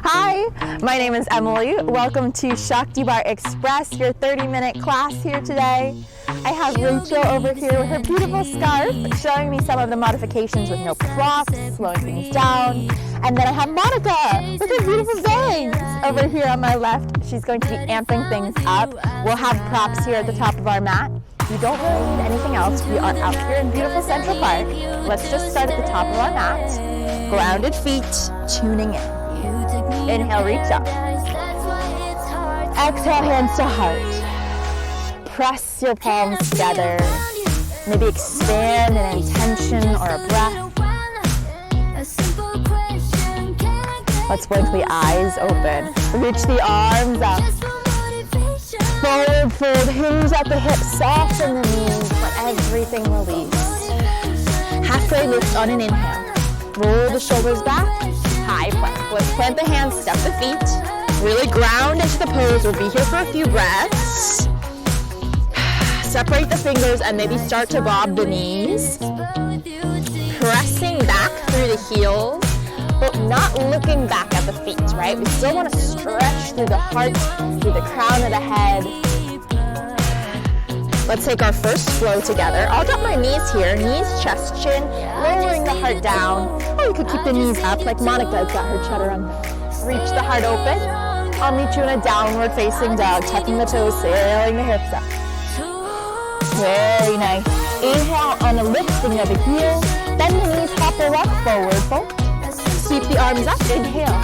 Hi, my name is Emily. Welcome to SHAKTIBARRE Express, your 30-minute class here today. I have Rachel over here with her beautiful scarf showing me some of the modifications with no props, slowing things down. And then I have Monica with her beautiful bangs over here on my left. She's going to be amping things up. We'll have props here at the top of our mat. We don't really need anything else. We are out here in beautiful Central Park. Let's just start at the top of our mat. Grounded feet, tuning in. Inhale, reach up. Exhale, hands to heart. Press your palms together. Maybe expand an intention or a breath. Let's blink the eyes open. Reach the arms up. Forward fold, hinge at the hips, soften the knees, let everything release. Halfway lift on an inhale. Roll the shoulders back, high plank. Let's plant the hands, step the feet. Really ground into the pose. We'll be here for a few breaths. Separate the fingers and maybe start to bob the knees. Pressing back through the heels, but not looking back at the feet, right? We still want to stretch through the heart, through the crown of the head. Let's take our first flow together. I'll drop my knees here, knees, chest, chin, lowering the heart down. Or you could keep the knees up like Monica's got her chaturanga. Reach the heart open. I'll meet you in a downward facing dog, tucking the toes, sailing the hips up. Very nice. Inhale on a lifting of the heels. Bend the knees, hop or rock, forward fold. Sweep the arms up, inhale.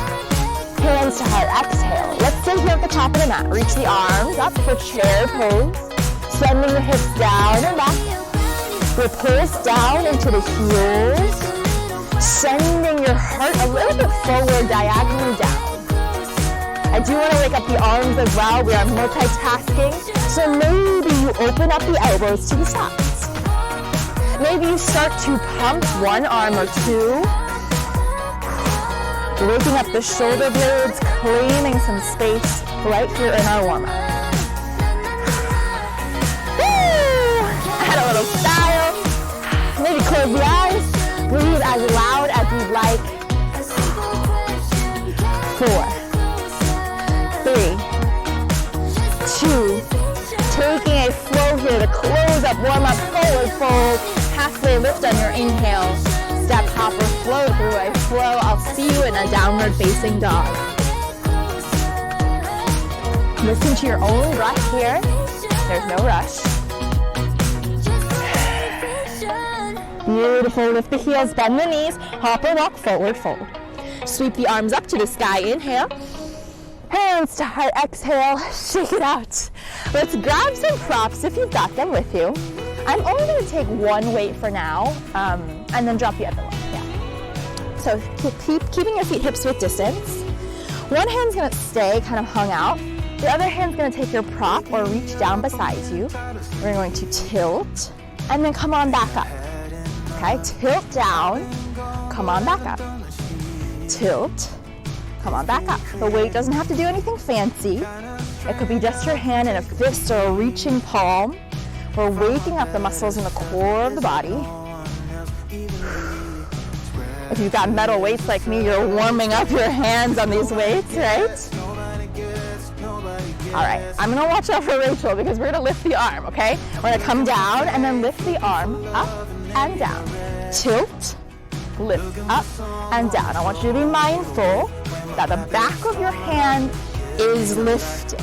Hands to heart, exhale. Let's stay here at the top of the mat. Reach the arms up for chair pose. Sending the hips down and back. We'll pulse down into the heels. Sending your heart a little bit forward, diagonally down. I do want to wake up the arms as well. We are multitasking. So maybe you open up the elbows to the sides. Maybe you start to pump one arm or two. Waking up the shoulder blades, claiming some space right here in our warm-up. Add a little style. Maybe close the eyes. Breathe as loud as you'd like. 4, 3, 2. Taking a flow here to close up, warm up, forward fold. Halfway lift on your inhale. Step, hop, or flow through a flow. I'll see you in a downward facing dog. Listen to your own breath here. There's no rush. Beautiful. Lift the heels, bend the knees, hop or walk, forward fold. Sweep the arms up to the sky. Inhale. Hands to heart. Exhale. Shake it out. Let's grab some props if you've got them with you. I'm only going to take one weight for now, and then drop the other one. Yeah. So keeping your feet hips width distance. One hand's going to stay kind of hung out. The other hand's going to take your prop or reach down beside you. We're going to tilt and then come on back up. Okay, tilt down, come on back up. Tilt, come on back up. The weight doesn't have to do anything fancy. It could be just your hand in a fist or a reaching palm. We're waking up the muscles in the core of the body. If you've got metal weights like me, you're warming up your hands on these weights, right? All right, I'm gonna watch out for Rachel because we're gonna lift the arm, okay? We're gonna come down and then lift the arm up and down. Tilt, lift up and down. I want you to be mindful that the back of your hand is lifting.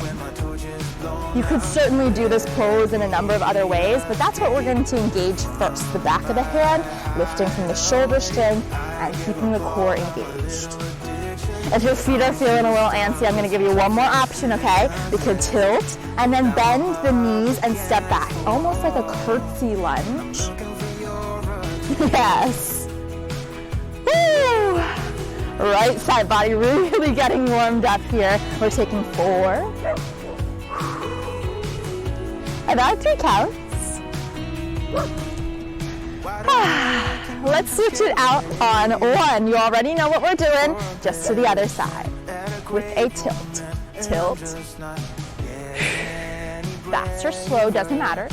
You could certainly do this pose in a number of other ways, but that's what we're going to engage first. The back of the hand, lifting from the shoulder strength and keeping the core engaged. If your feet are feeling a little antsy, I'm going to give you one more option, okay? We could tilt and then bend the knees and step back, almost like a curtsy lunge. Yes. Woo! Right side body really getting warmed up here. We're taking 4. About 3 counts. Let's switch it out on 1. You already know what we're doing. Just to the other side with a tilt. Tilt. Fast or slow, doesn't matter.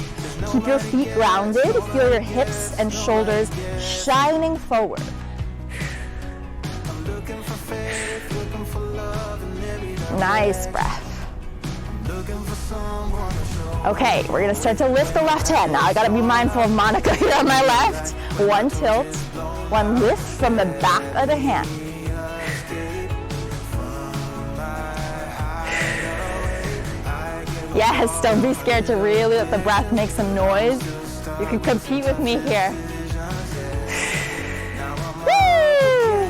Keep your feet grounded. Feel your hips and shoulders shining forward. Nice breath. Okay, we're gonna start to lift the left hand. Now I gotta be mindful of Monica here on my left. One tilt, one lift from the back of the hand. Yes, don't be scared to really let the breath make some noise. You can compete with me here. Woo!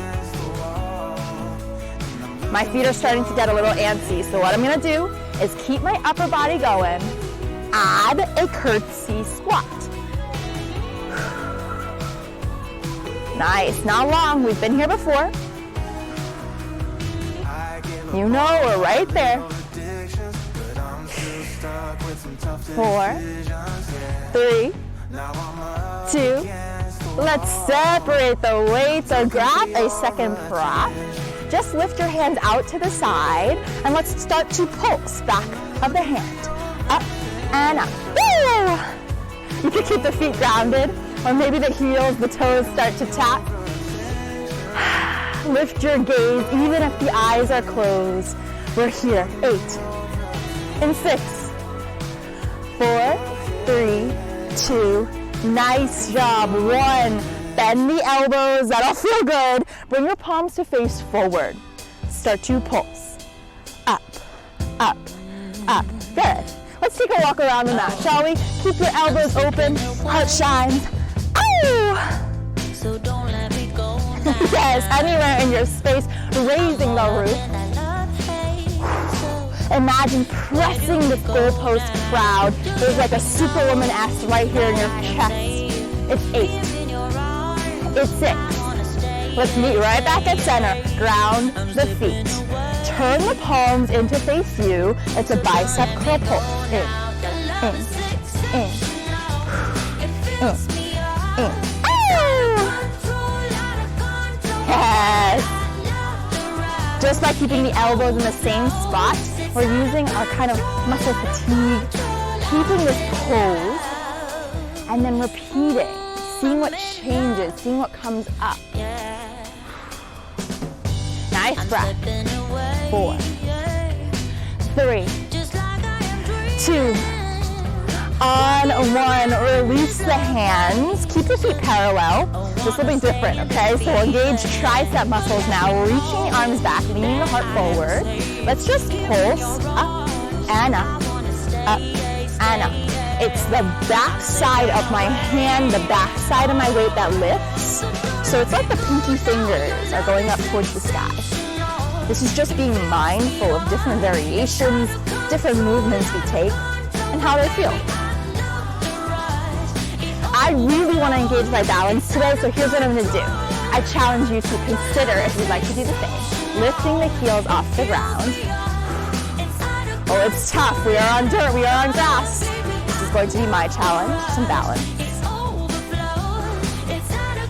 My feet are starting to get a little antsy, so what I'm gonna do is keep my upper body going, add a curtsy squat. Nice, not long, we've been here before. You know, we're right there. 4, 3, 2, let's separate the weights or grab a second prop. Just lift your hands out to the side and let's start to pulse back of the hand. Up and up. Woo! You can keep the feet grounded or maybe the heels, the toes start to tap. Lift your gaze even if the eyes are closed. We're here. 8, in 6, 4, 3, 2, nice job. 1, bend the elbows, that'll feel good. Bring your palms to face forward. Start to pulse. Up, up, up. Good. Let's take a walk around the mat, shall we? Keep your elbows open, heart shines. Oh! So don't let me go. Yes, anywhere in your space, raising the roof. Imagine pressing this goalpost crowd. There's like a Superwoman S right here in your chest. It's 8. It's 6. Let's meet right back at center. Ground the feet. Turn the palms in to face you. It's a bicep curl pull. In, in. Yes. Just by keeping the elbows in the same spot, we're using our kind of muscle fatigue, keeping this pose, and then repeating, seeing what changes, seeing what comes up. Nice breath. 4, 3, 2, on 1, release the hands, keep your feet parallel. This will be different, okay? So engage tricep muscles now, reaching the arms back, leaning the heart forward. Let's just pulse up and up, up and up. It's the back side of my hand, the back side of my weight that lifts. So it's like the pinky fingers are going up towards the sky. This is just being mindful of different variations, different movements we take, and how they feel. I really want to engage my balance today, so here's what I'm going to do. I challenge you to consider if you'd like to do the same. Lifting the heels off the ground. Oh, it's tough. We are on dirt. We are on grass. This is going to be my challenge, some balance.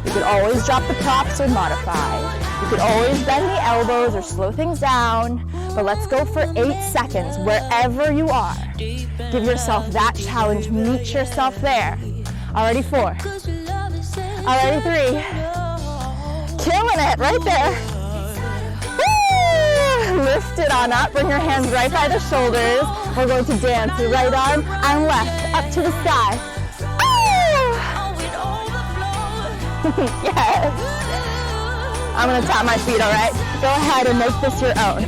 You could always drop the props or modify. You could always bend the elbows or slow things down. But let's go for 8 seconds wherever you are. Give yourself that challenge. Meet yourself there. Already 4. Already 3. Killing it right there. Woo! Lift it on up. Bring your hands right by the shoulders. We're going to dance right arm and left up to the sky. Oh! Yes. I'm going to tap my feet, all right? Go ahead and make this your own.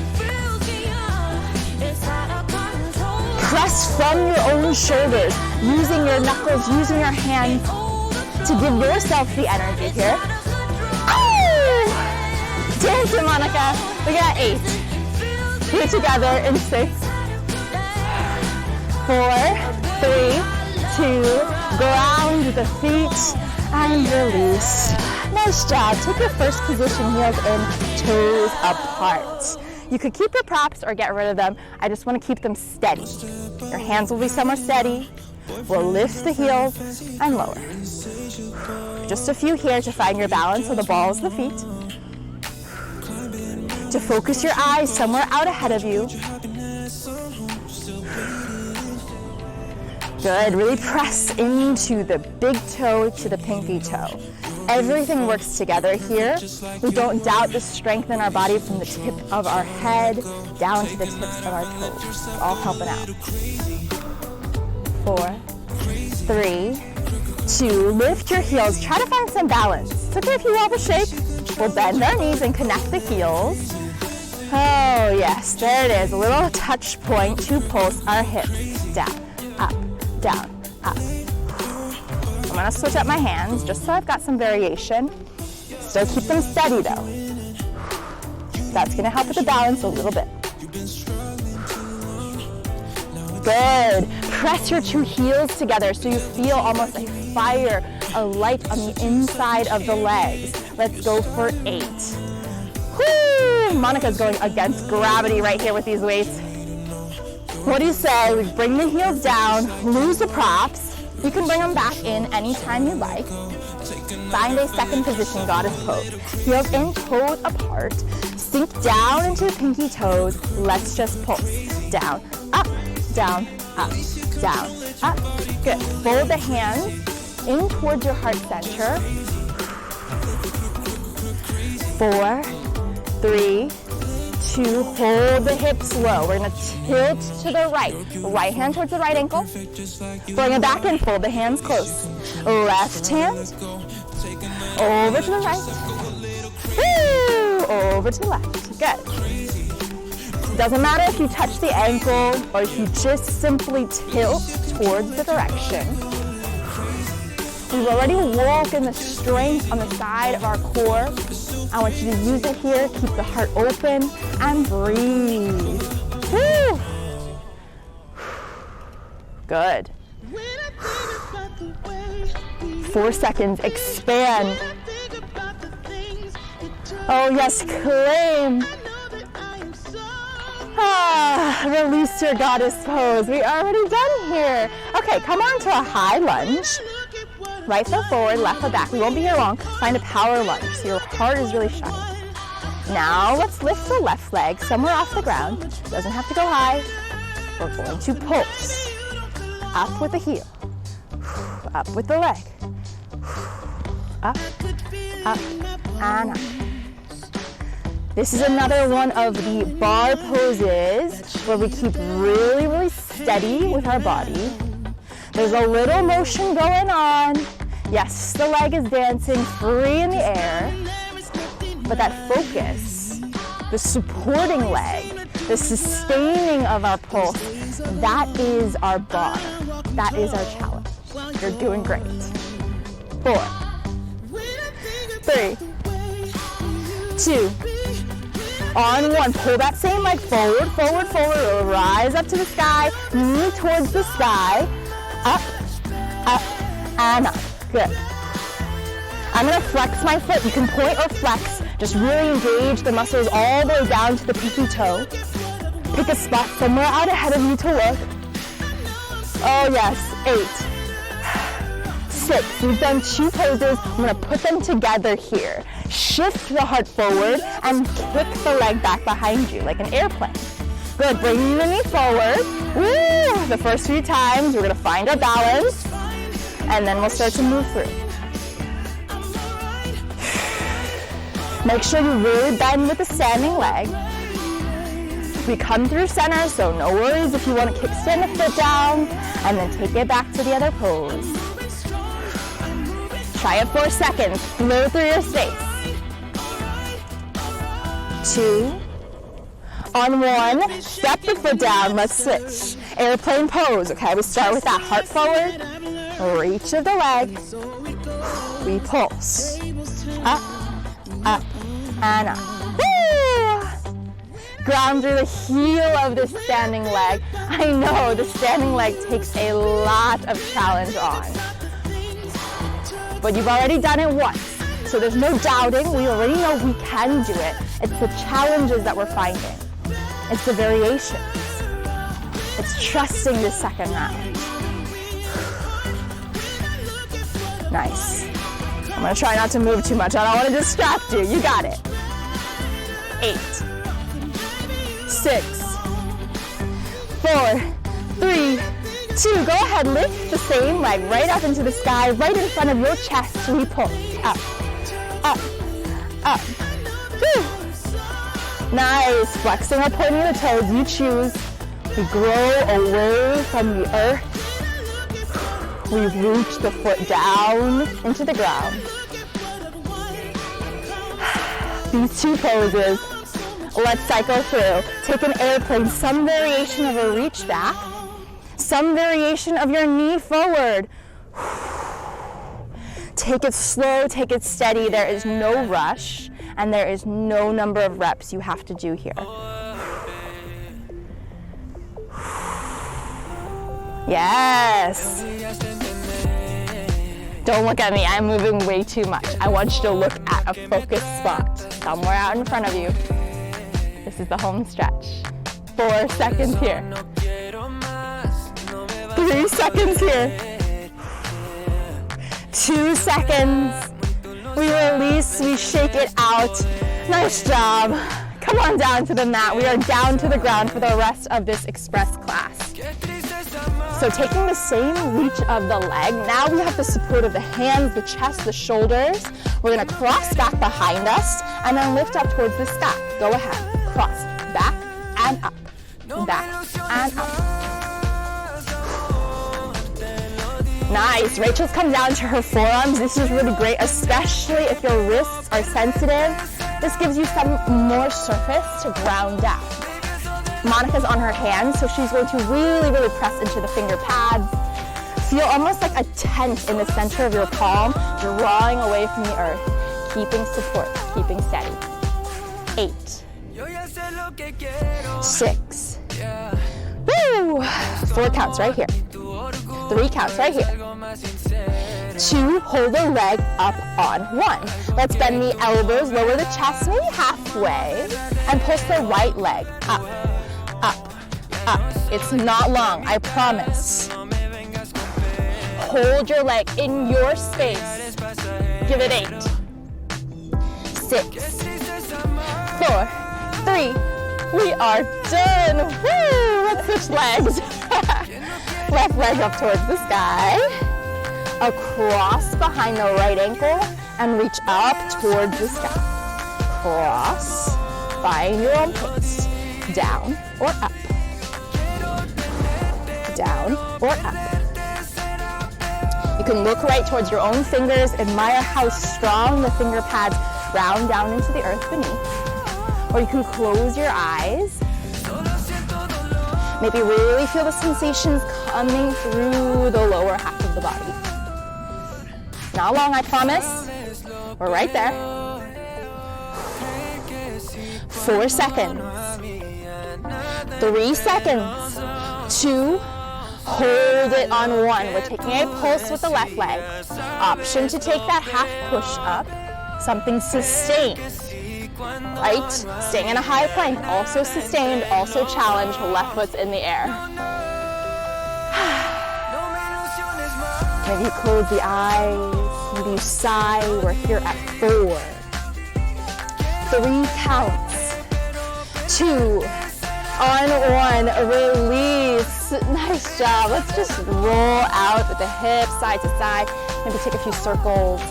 Press from your own shoulders, using your knuckles, using your hands to give yourself the energy here. Oh! Dance it, Monica. We got 8. Here together in 6, 4, 3, 2, ground the feet and release. Nice job. Take your first position, heels in, toes apart. You could keep your props or get rid of them. I just want to keep them steady. Your hands will be somewhere steady. We'll lift the heels and lower. Just a few here to find your balance on the balls of the feet. To focus your eyes somewhere out ahead of you. Good. Really press into the big toe to the pinky toe. Everything works together here. We don't doubt the strength in our body from the tip of our head down to the tips of our toes. All helping out. 4, 3, 2, lift your heels. Try to find some balance. It's okay if you wobble, shake. We'll bend our knees and connect the heels. Oh yes, there it is. A little touch point to pulse our hips. Down, up, down, up. I'm gonna switch up my hands just so I've got some variation. Still keep them steady though. That's gonna help with the balance a little bit. Good. Press your two heels together so you feel almost a fire, a light on the inside of the legs. Let's go for 8. Woo! Monica's going against gravity right here with these weights. What do you say? We bring the heels down, lose the props. You can bring them back in anytime you like. Find a second position, goddess pose. Heels in, toes apart. Sink down into pinky toes. Let's just pulse. Down, up, down, up, down, up. Good. Fold the hands in towards your heart center. 4, 3, 2, hold the hips low. We're gonna tilt to the right. Right hand towards the right ankle. Bring it back in, fold the hands close. Left hand, over to the right. Woo! Over to the left, good. Doesn't matter if you touch the ankle or if you just simply tilt towards the direction. We've already woken the strength on the side of our core. I want you to use it here. Keep the heart open and breathe. Woo. Good. 4 seconds. Expand. Oh yes, claim. Release your goddess pose. We already done here. Okay, come on to a high lunge. Right foot forward, left foot back. We won't be here long. Find a power lunge so your heart is really shining. Now let's lift the left leg somewhere off the ground. Doesn't have to go high. We're going to pulse. Up with the heel. Up with the leg. Up, up, and up. This is another one of the bar poses where we keep really, really steady with our body. There's a little motion going on. Yes, the leg is dancing free in the air, but that focus, the supporting leg, the sustaining of our pulse, that is our bar. That is our challenge. You're doing great. 4, 3, 2, on 1. Pull that same leg forward, forward, forward. Rise up to the sky, knee towards the sky. Up, up, and up. Good. I'm gonna flex my foot. You can point or flex. Just really engage the muscles all the way down to the pinky toe. Pick a spot somewhere out ahead of you to look. Oh yes, 8, 6. We've done 2 poses. I'm gonna put them together here. Shift the heart forward and kick the leg back behind you like an airplane. Good, bringing the knee forward. Woo! The first few times, we're gonna find our balance, and then we'll start to move through. Make sure you really bend with the standing leg. We come through center, so no worries if you want to kickstand the foot down, and then take it back to the other pose. Try it 4 seconds, flow through your space. 2, on 1, step the foot down, let's switch. Airplane pose, okay? We start with that heart forward, reach of the leg, we pulse. Up, up, and up. Woo! Ground through the heel of the standing leg. I know, the standing leg takes a lot of challenge on. But you've already done it once, so there's no doubting. We already know we can do it. It's the challenges that we're finding. It's the variations. It's trusting the second round. Nice. I'm gonna try not to move too much. I don't want to distract you. You got it. 8, 6, 4, 3, 2, go ahead, lift the same leg right up into the sky, right in front of your chest. 3 pulls, up, up, up. Whew. Nice, flexing or pointing the toes, you choose. We grow away from the earth. We root the foot down into the ground. These 2 poses, let's cycle through. Take an airplane, some variation of a reach back, some variation of your knee forward. Take it slow, take it steady. There is no rush, and there is no number of reps you have to do here. Yes. Don't look at me, I'm moving way too much. I want you to look at a focused spot, somewhere out in front of you. This is the home stretch. 4 seconds here. 3 seconds here. 2 seconds. We release, we shake it out. Nice job. Come on down to the mat. We are down to the ground for the rest of this express class. So taking the same reach of the leg, now we have the support of the hands, the chest, the shoulders. We're gonna cross back behind us and then lift up towards the sky. Go ahead, cross, back and up, back and up. Nice, Rachel's come down to her forearms. This is really great, especially if your wrists are sensitive. This gives you some more surface to ground down. Monica's on her hands, so she's going to really, really press into the finger pads. Feel almost like a tent in the center of your palm, drawing away from the earth, keeping support, keeping steady. 8, 6, woo! 4 counts right here. 3 counts right here. 2, hold the leg up on 1. Let's bend the elbows, lower the chest, maybe halfway, and push the right leg up, up, up. It's not long, I promise. Hold your leg in your space. Give it 8, 6, 4, 3. We are done. Woo! Let's switch legs. Left leg up towards the sky. Across behind the right ankle and reach up towards the sky. Cross, find your own pace. Down or up. Down or up. You can look right towards your own fingers, admire how strong the finger pads round down into the earth beneath. Or you can close your eyes. Maybe really feel the sensations coming through the lower half of the body. Not long, I promise. We're right there. 4 seconds. 3 seconds. 2. Hold it on 1. We're taking a pulse with the left leg. Option to take that half push up. Something sustained. Right? Staying in a high plank. Also sustained, also challenged. Left foot's in the air. Maybe you close the eyes. Maybe you sigh. We're here at 4. 3 counts. 2. On 1. Release. Nice job. Let's just roll out with the hips side to side. Maybe take a few circles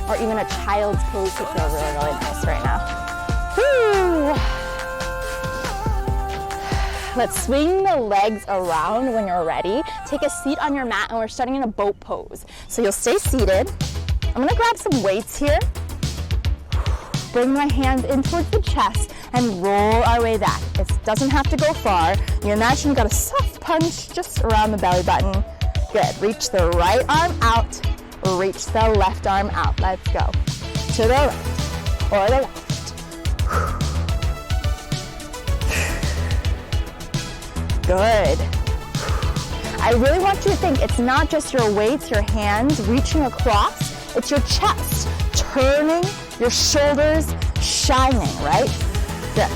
or even a child's pose would feel really, really nice right now. Woo. Let's swing the legs around when you're ready. Take a seat on your mat and we're starting in a boat pose. So you'll stay seated. I'm gonna grab some weights here. Bring my hands in towards the chest and roll our way back. It doesn't have to go far. You imagine you got a soft punch just around the belly button. Good, reach the right arm out, reach the left arm out. Let's go. To the right or the left. Good. I really want you to think it's not just your weights, your hands reaching across, it's your chest turning, your shoulders shining, right? Good.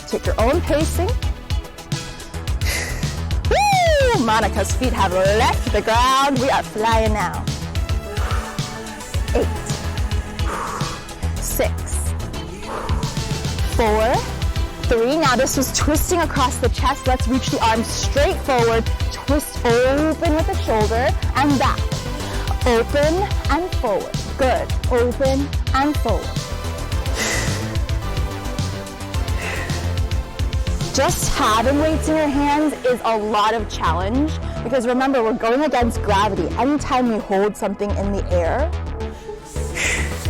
Take your own pacing. Woo! Monica's feet have left the ground. We are flying now. 8, 6, 4, 3. Now Now this was twisting across the chest. Let's reach the arms straight forward. Twist open with the shoulder and back. Open and forward. Good. Open and forward. Just having weights in your hands is a lot of challenge because remember, we're going against gravity. Anytime we hold something in the air,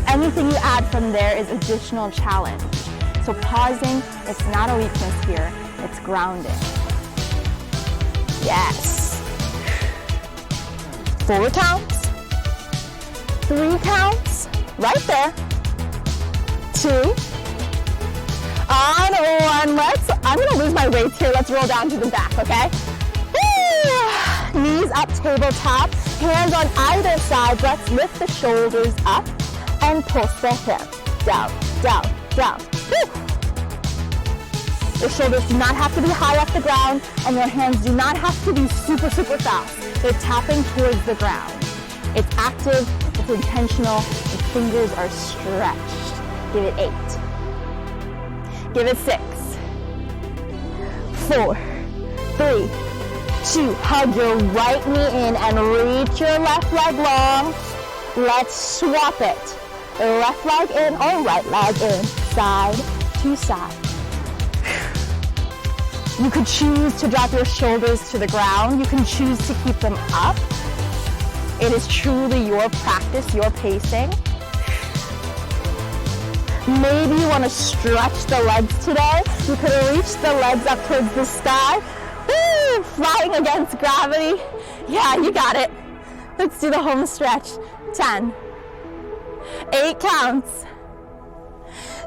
anything you add from there is additional challenge. So pausing, it's not a weakness here, it's grounding. Yes. 4 counts, 3 counts, right there. 2, on 1, I'm gonna lose my weights here. Let's roll down to the back, okay? Woo! Knees up, tabletop, hands on either side. Let's lift the shoulders up and pulse the hips. Down, down, down. Woo! Your shoulders do not have to be high off the ground, and your hands do not have to be super, super fast. They're tapping towards the ground. It's active, it's intentional, the fingers are stretched. Give it 8. Give it 6, 4, 3, 2. Hug your right knee in and reach your left leg long. Let's swap it. Left leg in or right leg in. Side to side. You could choose to drop your shoulders to the ground. You can choose to keep them up. It is truly your practice, your pacing. Maybe you want to stretch the legs today. You could reach the legs up towards the sky. Woo! Flying against gravity. Yeah, you got it. Let's do the home stretch. 10. 8 counts.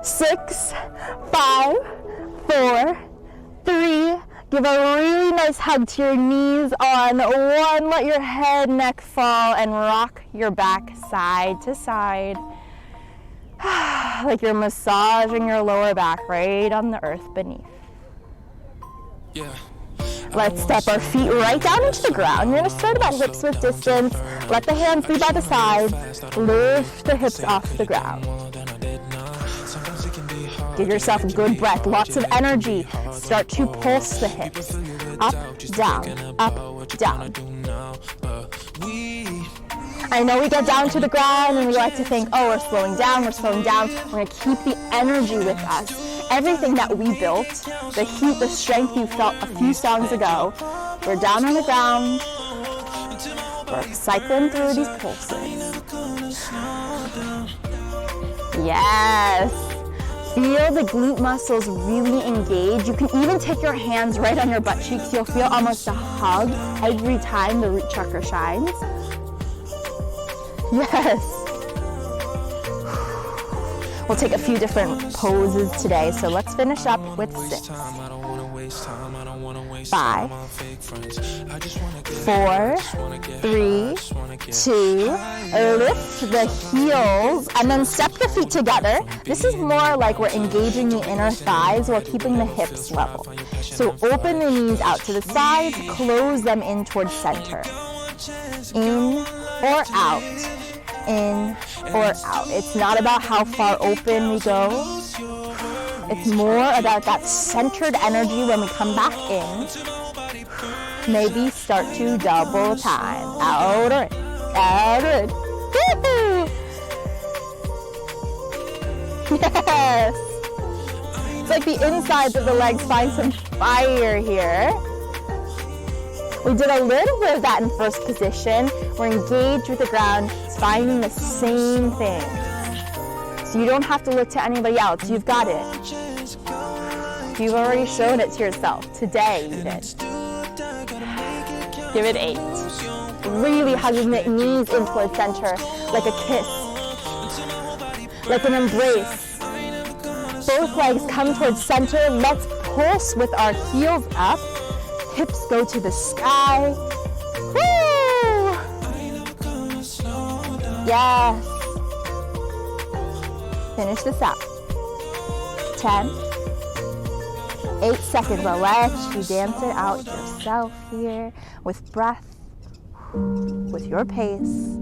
6, 5, 4, 3. Give a really nice hug to your knees on 1. Let your head, neck fall and rock your back side to side. Like you're massaging your lower back right on the earth beneath. Yeah. Let's step our feet right down into the ground. You're going to start about hips width distance. Let the hands be by the sides. Lift the hips off the ground. Give yourself a good breath, lots of energy. Start to pulse the hips. Up, down, up, down. I know we get down to the ground and we like to think, oh, we're slowing down. We're going to keep the energy with us. Everything that we built, the heat, the strength you felt a few songs ago, we're down on the ground. We're cycling through these pulses. Yes. Feel the glute muscles really engage. You can even take your hands right on your butt cheeks. You'll feel almost a hug every time the root chakra shines. Yes. We'll take a few different poses today, so let's finish up with 6. 5, 4, 3, 2, lift the heels, and then step the feet together. This is more like we're engaging the inner thighs while keeping the hips level. So open the knees out to the sides, close them in towards center. In or out. In or out. It's not about how far open we go. It's more about that centered energy when we come back in. Maybe start to double time. Out or in. Out or in. Woo-hoo! Yes! It's like the insides of the legs find some fire here. We did a little bit of that in first position. We're engaged with the ground, finding the same thing. So you don't have to look to anybody else. You've got it. You've already shown it to yourself. Today you did. Give it 8. Really hugging the knees in towards center, like a kiss, like an embrace. Both legs come towards center. Let's pulse with our heels up. Hips go to the sky. Woo! Yes. Finish this up. 10. 8 seconds. I'll let you dance it out yourself here with breath, with your pace.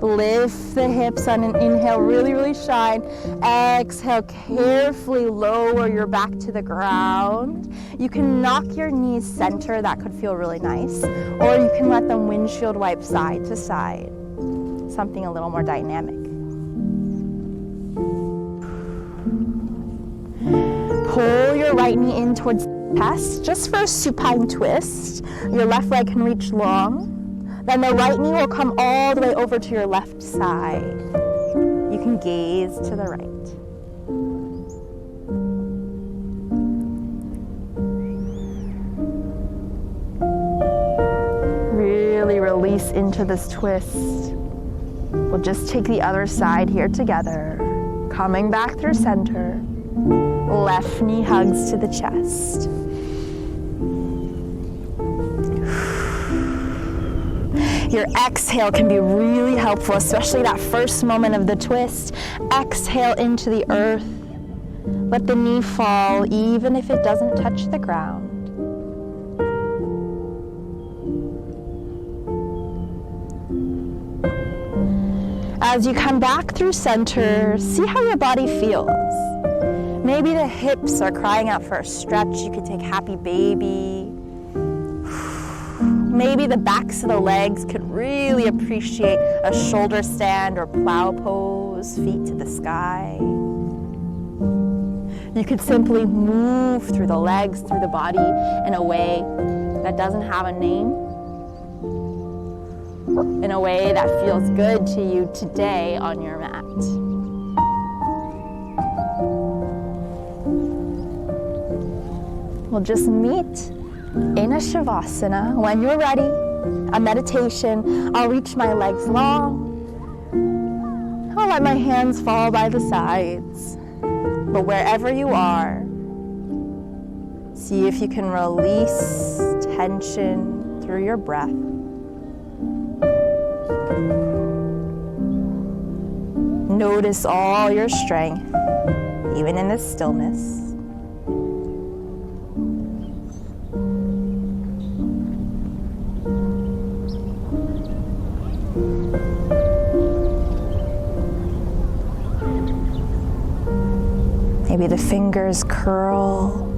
Lift the hips on an inhale, really, really shine. Exhale, carefully lower your back to the ground. You can knock your knees center, that could feel really nice. Or you can let them windshield wipe side to side. Something a little more dynamic. Pull your right knee in towards the chest, just for a supine twist. Your left leg can reach long. Then the right knee will come all the way over to your left side. You can gaze to the right. Really release into this twist. We'll just take the other side here together. Coming back through center. Left knee hugs to the chest. Your exhale can be really helpful, especially that first moment of the twist. Exhale into the earth. Let the knee fall, even if it doesn't touch the ground. As you come back through center, see how your body feels. Maybe the hips are crying out for a stretch. You could take happy baby. Maybe the backs of the legs could really appreciate a shoulder stand or plow pose, feet to the sky. You could simply move through the legs, through the body in a way that doesn't have a name, in a way that feels good to you today on your mat. We'll just meet in a shavasana. When you're ready, a meditation, I'll reach my legs long. I'll let my hands fall by the sides. But wherever you are, see if you can release tension through your breath. Notice all your strength, even in this stillness. Maybe the fingers curl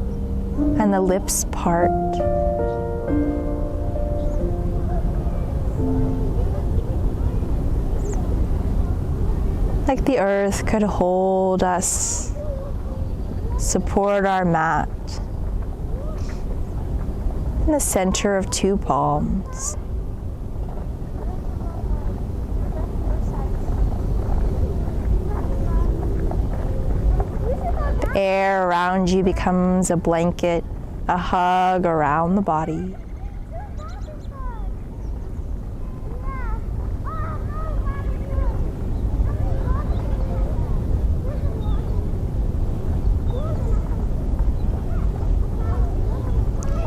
and the lips part. Like the earth could hold us, support our mat in the center of two palms. Air around you becomes a blanket, a hug around the body.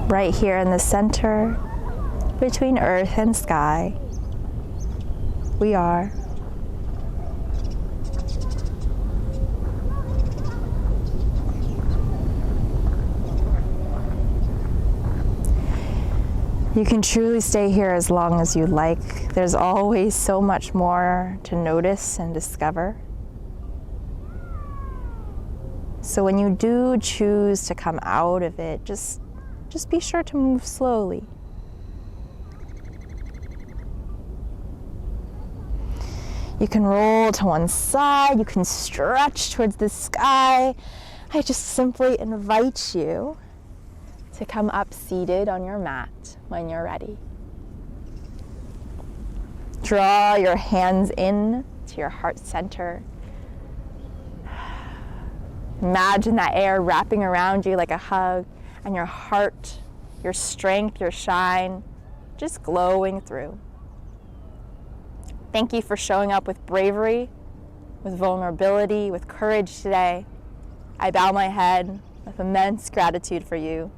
Right here in the center, between earth and sky, we are. You can truly stay here as long as you like. There's always so much more to notice and discover. So when you do choose to come out of it, just be sure to move slowly. You can roll to one side, you can stretch towards the sky. I just simply invite you to come up seated on your mat when you're ready. Draw your hands in to your heart center. Imagine that air wrapping around you like a hug, and your heart, your strength, your shine, just glowing through. Thank you for showing up with bravery, with vulnerability, with courage today. I bow my head with immense gratitude for you.